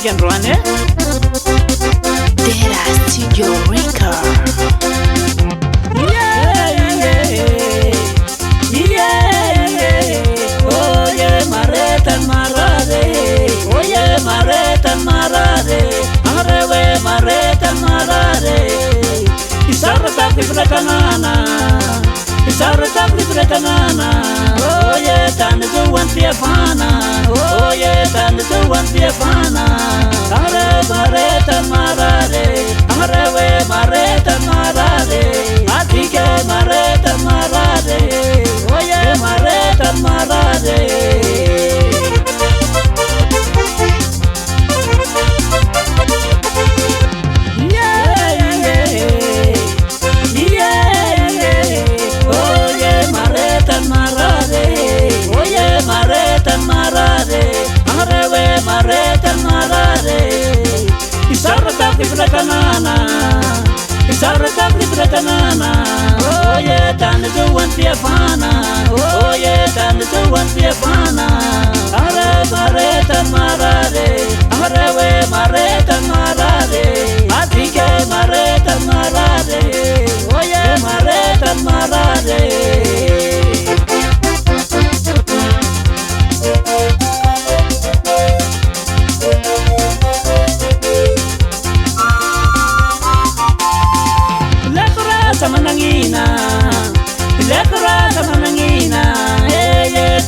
Chicken Ruan, eh? Deras Studio Record. Oye, marretan marade. Oye, marretan marade. Arrewe marretan marade. Isarretak di pretanana. Isarretak di pretanana. Oye, tan tuan piafana. Oye, tan tuan piafana. Arre marretan marade. Arrewe marretan marade. Atike marretan marade. Oye, marretan marade. Marretan marade. Isarretak di pretanana. Isarretak di pretanana. Oye, tan tuan piafana. Oye, tan tuan piafana. Arre marretan marade. Arrewe marretan marade. Atike marretan marade. Oye, marretan marade. Lekra sama nangina,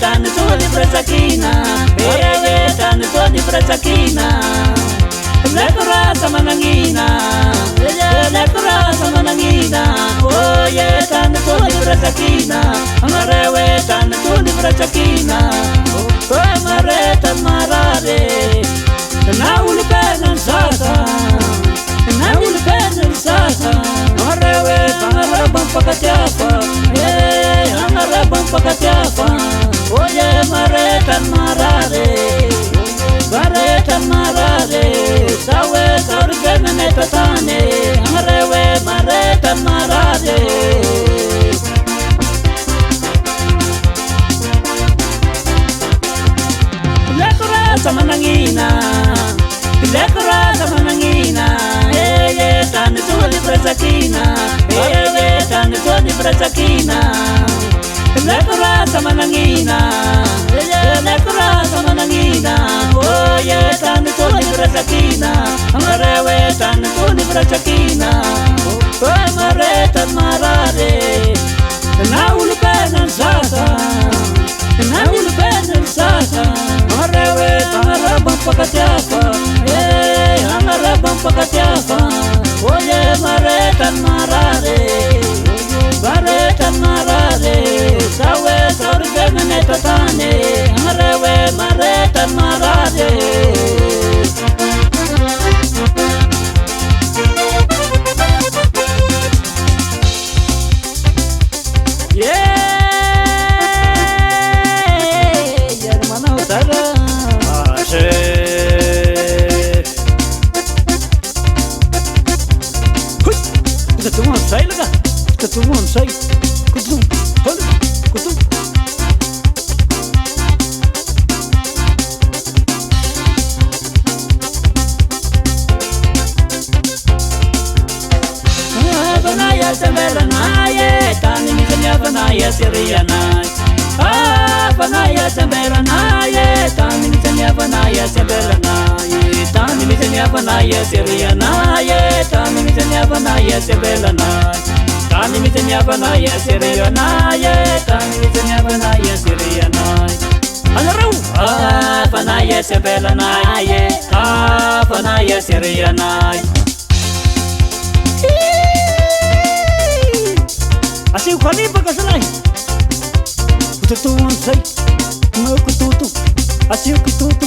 tan tua di presakina, tan tua di presakina. Lekra sama nangina, lekra sama nangina, oye tan tua di presakina, amarewe tan tua di presakina. Oh marretan marade, na ulpenan sasa, na ulpenan sasa. Amarewe pangarabang pakatiapa, angarabang pakatiapa. Oye marretan marade, marretan marade. Sawe sarke menetatane, amarewe marretan marade. Lekra sama nangina, lekra sama nangina. Tan tua di presakina, tan tua di presakina. Lekra sama nangina, lekra sama nangina. Oye, tan tua di presakina, amarewe tan tua di presakina. Oh marretan marade, na ulpenan sasa, na ulpenan sasa. Amarewe pangarabang pakatiapa, angarabang pakatiapa. Oye, marretan marade, marretan marade. Sawe sarke menetatane, amarewe marretan marade. Hermano Tara, ketemuan saya lega, ketemuan saya, kutu, kutu. Banaya semberanaya, tani misalnya banaya sirianaya. Banaya semberanaya, tani misalnya banaya semberanaya. Tani misalnya banaya sirianaya, tani misalnya banaya semberanaya. Tani misalnya banaya sirianaya, tani misalnya banaya sirianaya. Anarau, banaya semberanaya, banaya sirianaya. Así kali pagkasalay. Kututuan say, mau kututu, así kututu.